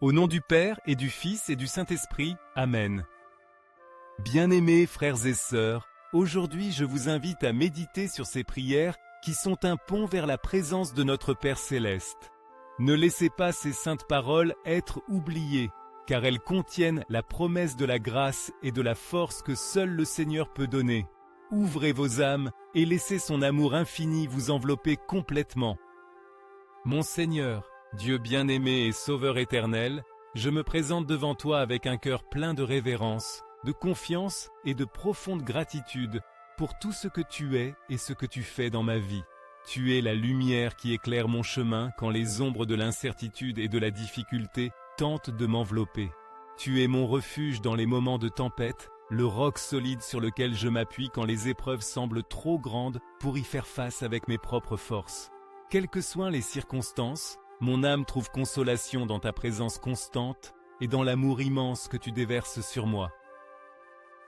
Au nom du Père et du Fils et du Saint-Esprit. Amen. Bien-aimés frères et sœurs, aujourd'hui je vous invite à méditer sur ces prières qui sont un pont vers la présence de notre Père Céleste. Ne laissez pas ces saintes paroles être oubliées, car elles contiennent la promesse de la grâce et de la force que seul le Seigneur peut donner. Ouvrez vos âmes et laissez son amour infini vous envelopper complètement. Mon Seigneur, Dieu bien-aimé et Sauveur éternel, je me présente devant toi avec un cœur plein de révérence, de confiance et de profonde gratitude pour tout ce que tu es et ce que tu fais dans ma vie. Tu es la lumière qui éclaire mon chemin quand les ombres de l'incertitude et de la difficulté tentent de m'envelopper. Tu es mon refuge dans les moments de tempête, le roc solide sur lequel je m'appuie quand les épreuves semblent trop grandes pour y faire face avec mes propres forces. Quelles que soient les circonstances, mon âme trouve consolation dans ta présence constante et dans l'amour immense que tu déverses sur moi.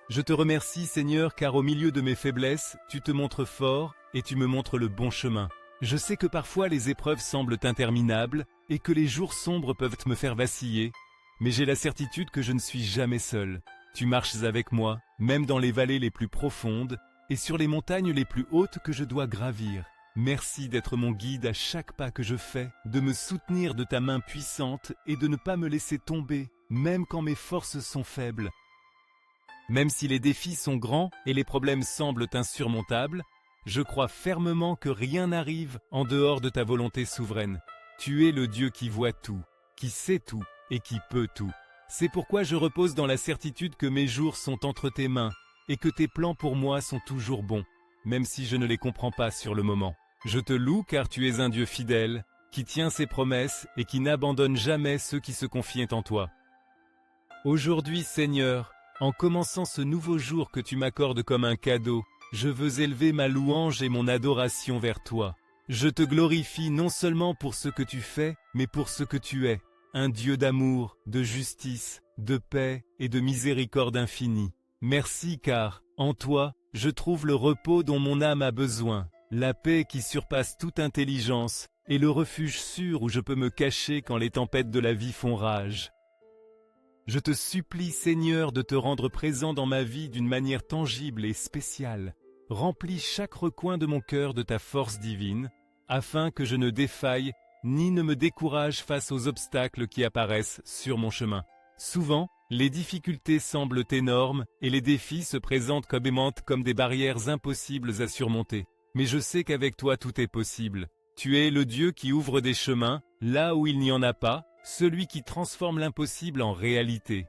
Je te remercie Seigneur car au milieu de mes faiblesses, tu te montres fort et tu me montres le bon chemin. Je sais que parfois les épreuves semblent interminables et que les jours sombres peuvent me faire vaciller, mais j'ai la certitude que je ne suis jamais seul. Tu marches avec moi, même dans les vallées les plus profondes et sur les montagnes les plus hautes que je dois gravir. Merci d'être mon guide à chaque pas que je fais, de me soutenir de ta main puissante et de ne pas me laisser tomber, même quand mes forces sont faibles. Même si les défis sont grands et les problèmes semblent insurmontables, je crois fermement que rien n'arrive en dehors de ta volonté souveraine. Tu es le Dieu qui voit tout, qui sait tout et qui peut tout. C'est pourquoi je repose dans la certitude que mes jours sont entre tes mains et que tes plans pour moi sont toujours bons, même si je ne les comprends pas sur le moment. Je te loue car tu es un Dieu fidèle, qui tient ses promesses et qui n'abandonne jamais ceux qui se confient en toi. Aujourd'hui, Seigneur, en commençant ce nouveau jour que tu m'accordes comme un cadeau, je veux élever ma louange et mon adoration vers toi. Je te glorifie non seulement pour ce que tu fais, mais pour ce que tu es, un Dieu d'amour, de justice, de paix et de miséricorde infinie. Merci car, en toi, je trouve le repos dont mon âme a besoin, la paix qui surpasse toute intelligence et le refuge sûr où je peux me cacher quand les tempêtes de la vie font rage. Je te supplie, Seigneur, de te rendre présent dans ma vie d'une manière tangible et spéciale. Remplis chaque recoin de mon cœur de ta force divine, afin que je ne défaille ni ne me décourage face aux obstacles qui apparaissent sur mon chemin. Souvent, les difficultés semblent énormes et les défis se présentent comme des barrières impossibles à surmonter. Mais je sais qu'avec toi tout est possible. Tu es le Dieu qui ouvre des chemins là où il n'y en a pas, celui qui transforme l'impossible en réalité.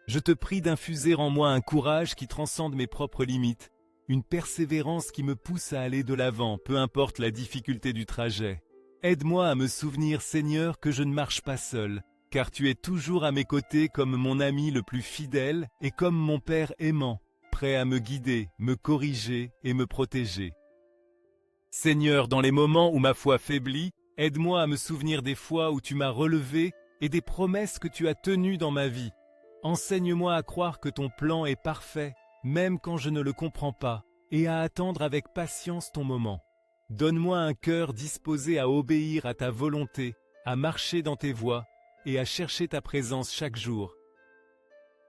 Je te prie d'infuser en moi un courage qui transcende mes propres limites, une persévérance qui me pousse à aller de l'avant, peu importe la difficulté du trajet. Aide-moi à me souvenir, Seigneur, que je ne marche pas seul, car tu es toujours à mes côtés comme mon ami le plus fidèle et comme mon Père aimant, prêt à me guider, me corriger et me protéger. Seigneur, dans les moments où ma foi faiblit, aide-moi à me souvenir des fois où tu m'as relevé et des promesses que tu as tenues dans ma vie. Enseigne-moi à croire que ton plan est parfait, même quand je ne le comprends pas, et à attendre avec patience ton moment. Donne-moi un cœur disposé à obéir à ta volonté, à marcher dans tes voies et à chercher ta présence chaque jour.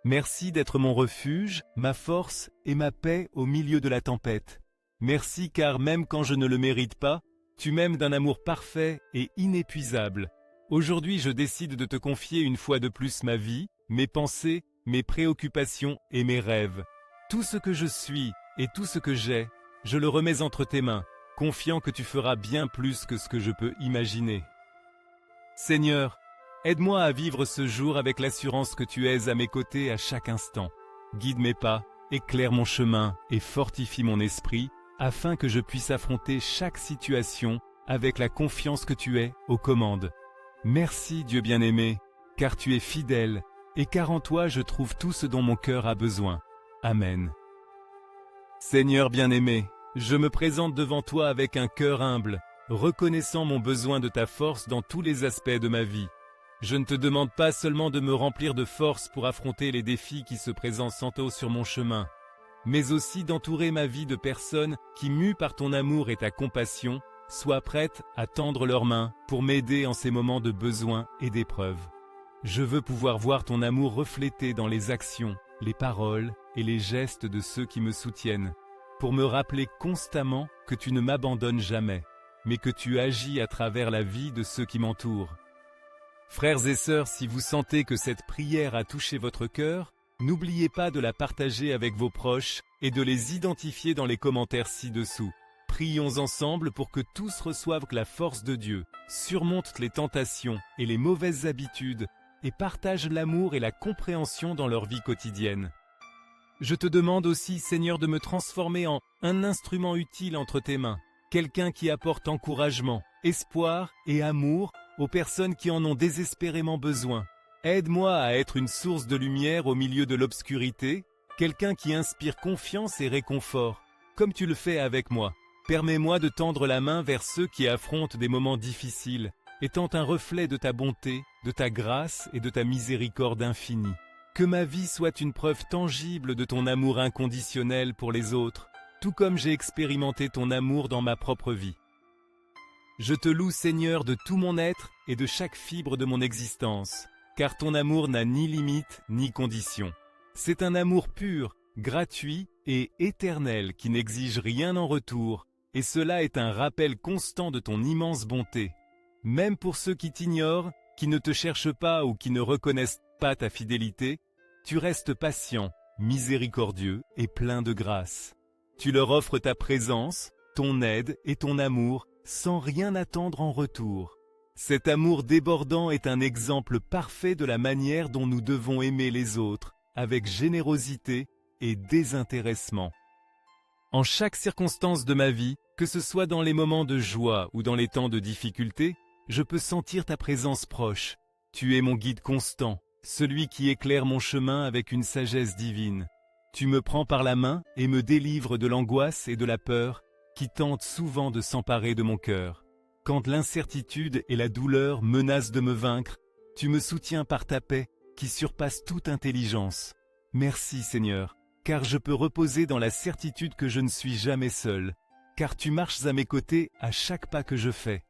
Merci d'être mon refuge, ma force et ma paix au milieu de la tempête. Merci car même quand je ne le mérite pas, tu m'aimes d'un amour parfait et inépuisable. Aujourd'hui, je décide de te confier une fois de plus ma vie, mes pensées, mes préoccupations et mes rêves. Tout ce que je suis et tout ce que j'ai, je le remets entre tes mains, confiant que tu feras bien plus que ce que je peux imaginer. Seigneur, aide-moi à vivre ce jour avec l'assurance que tu es à mes côtés à chaque instant. Guide mes pas, éclaire mon chemin et fortifie mon esprit, afin que je puisse affronter chaque situation avec la confiance que tu es aux commandes. Merci Dieu bien-aimé, car tu es fidèle, et car en toi je trouve tout ce dont mon cœur a besoin. Amen. Seigneur bien-aimé, je me présente devant toi avec un cœur humble, reconnaissant mon besoin de ta force dans tous les aspects de ma vie. Je ne te demande pas seulement de me remplir de force pour affronter les défis qui se présentent sans tôt sur mon chemin, mais aussi d'entourer ma vie de personnes qui, mues par ton amour et ta compassion, soient prêtes à tendre leurs mains pour m'aider en ces moments de besoin et d'épreuve. Je veux pouvoir voir ton amour reflété dans les actions, les paroles et les gestes de ceux qui me soutiennent, pour me rappeler constamment que tu ne m'abandonnes jamais, mais que tu agis à travers la vie de ceux qui m'entourent. Frères et sœurs, si vous sentez que cette prière a touché votre cœur, n'oubliez pas de la partager avec vos proches et de les identifier dans les commentaires ci-dessous. Prions ensemble pour que tous reçoivent que la force de Dieu, surmontent les tentations et les mauvaises habitudes et partagent l'amour et la compréhension dans leur vie quotidienne. Je te demande aussi, Seigneur, de me transformer en un instrument utile entre tes mains, quelqu'un qui apporte encouragement, espoir et amour aux personnes qui en ont désespérément besoin. Aide-moi à être une source de lumière au milieu de l'obscurité, quelqu'un qui inspire confiance et réconfort, comme tu le fais avec moi. Permets-moi de tendre la main vers ceux qui affrontent des moments difficiles, étant un reflet de ta bonté, de ta grâce et de ta miséricorde infinie. Que ma vie soit une preuve tangible de ton amour inconditionnel pour les autres, tout comme j'ai expérimenté ton amour dans ma propre vie. Je te loue, Seigneur, de tout mon être et de chaque fibre de mon existence, car ton amour n'a ni limite ni condition. C'est un amour pur, gratuit et éternel qui n'exige rien en retour, et cela est un rappel constant de ton immense bonté. Même pour ceux qui t'ignorent, qui ne te cherchent pas ou qui ne reconnaissent pas ta fidélité, tu restes patient, miséricordieux et plein de grâce. Tu leur offres ta présence, ton aide et ton amour sans rien attendre en retour. Cet amour débordant est un exemple parfait de la manière dont nous devons aimer les autres, avec générosité et désintéressement. En chaque circonstance de ma vie, que ce soit dans les moments de joie ou dans les temps de difficulté, je peux sentir ta présence proche. Tu es mon guide constant, celui qui éclaire mon chemin avec une sagesse divine. Tu me prends par la main et me délivres de l'angoisse et de la peur qui tentent souvent de s'emparer de mon cœur. Quand l'incertitude et la douleur menacent de me vaincre, tu me soutiens par ta paix qui surpasse toute intelligence. Merci Seigneur, car je peux reposer dans la certitude que je ne suis jamais seul, car tu marches à mes côtés à chaque pas que je fais.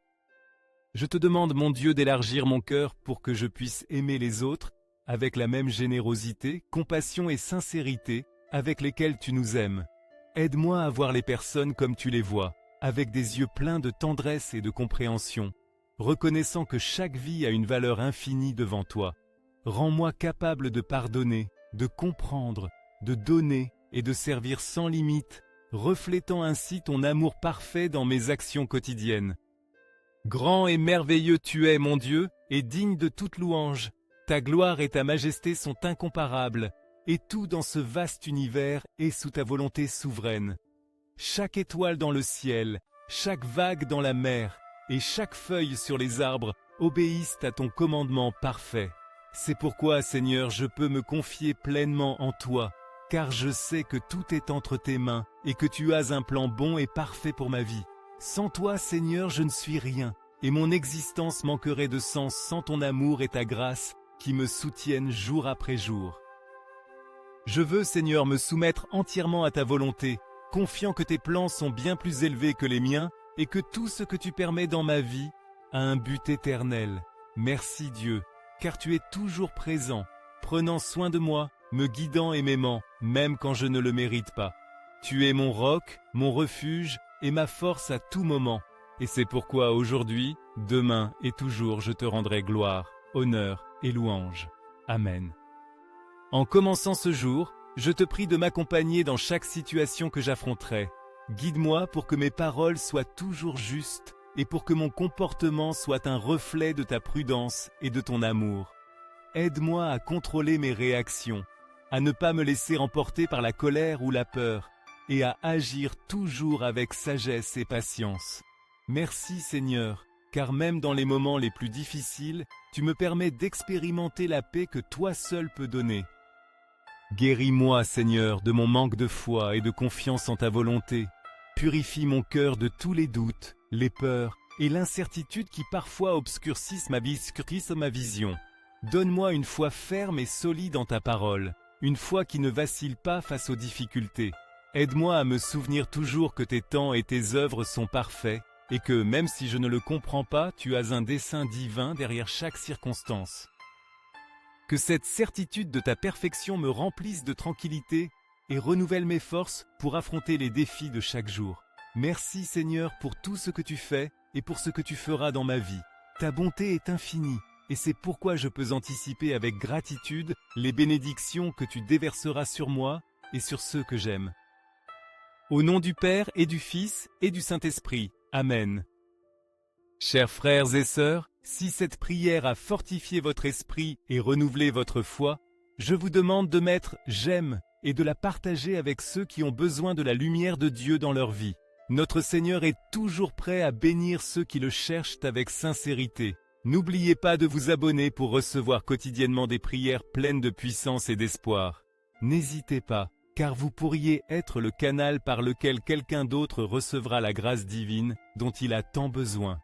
Je te demande, mon Dieu, d'élargir mon cœur pour que je puisse aimer les autres avec la même générosité, compassion et sincérité avec lesquelles tu nous aimes. Aide-moi à voir les personnes comme tu les vois, avec des yeux pleins de tendresse et de compréhension, reconnaissant que chaque vie a une valeur infinie devant toi. Rends-moi capable de pardonner, de comprendre, de donner et de servir sans limite, reflétant ainsi ton amour parfait dans mes actions quotidiennes. Grand et merveilleux tu es, mon Dieu, et digne de toute louange. Ta gloire et ta majesté sont incomparables, et tout dans ce vaste univers est sous ta volonté souveraine. Chaque étoile dans le ciel, chaque vague dans la mer, et chaque feuille sur les arbres obéissent à ton commandement parfait. C'est pourquoi, Seigneur, je peux me confier pleinement en toi, car je sais que tout est entre tes mains et que tu as un plan bon et parfait pour ma vie. Sans toi, Seigneur, je ne suis rien, et mon existence manquerait de sens sans ton amour et ta grâce qui me soutiennent jour après jour. Je veux, Seigneur, me soumettre entièrement à ta volonté, confiant que tes plans sont bien plus élevés que les miens et que tout ce que tu permets dans ma vie a un but éternel. Merci Dieu, car tu es toujours présent, prenant soin de moi, me guidant et m'aimant, même quand je ne le mérite pas. Tu es mon roc, mon refuge et ma force à tout moment. Et c'est pourquoi aujourd'hui, demain et toujours je te rendrai gloire, honneur et louange. Amen. En commençant ce jour, je te prie de m'accompagner dans chaque situation que j'affronterai. Guide-moi pour que mes paroles soient toujours justes et pour que mon comportement soit un reflet de ta prudence et de ton amour. Aide-moi à contrôler mes réactions, à ne pas me laisser emporter par la colère ou la peur, et à agir toujours avec sagesse et patience. Merci Seigneur, car même dans les moments les plus difficiles, tu me permets d'expérimenter la paix que toi seul peux donner. Guéris-moi, Seigneur, de mon manque de foi et de confiance en ta volonté. Purifie mon cœur de tous les doutes, les peurs et l'incertitude qui parfois obscurcissent ma vision. Donne-moi une foi ferme et solide en ta parole, une foi qui ne vacille pas face aux difficultés. Aide-moi à me souvenir toujours que tes temps et tes œuvres sont parfaits et que, même si je ne le comprends pas, tu as un dessein divin derrière chaque circonstance. Que cette certitude de ta perfection me remplisse de tranquillité et renouvelle mes forces pour affronter les défis de chaque jour. Merci Seigneur pour tout ce que tu fais et pour ce que tu feras dans ma vie. Ta bonté est infinie et c'est pourquoi je peux anticiper avec gratitude les bénédictions que tu déverseras sur moi et sur ceux que j'aime. Au nom du Père et du Fils et du Saint-Esprit. Amen. Chers frères et sœurs, si cette prière a fortifié votre esprit et renouvelé votre foi, je vous demande de mettre « j'aime » et de la partager avec ceux qui ont besoin de la lumière de Dieu dans leur vie. Notre Seigneur est toujours prêt à bénir ceux qui le cherchent avec sincérité. N'oubliez pas de vous abonner pour recevoir quotidiennement des prières pleines de puissance et d'espoir. N'hésitez pas, car vous pourriez être le canal par lequel quelqu'un d'autre recevra la grâce divine dont il a tant besoin.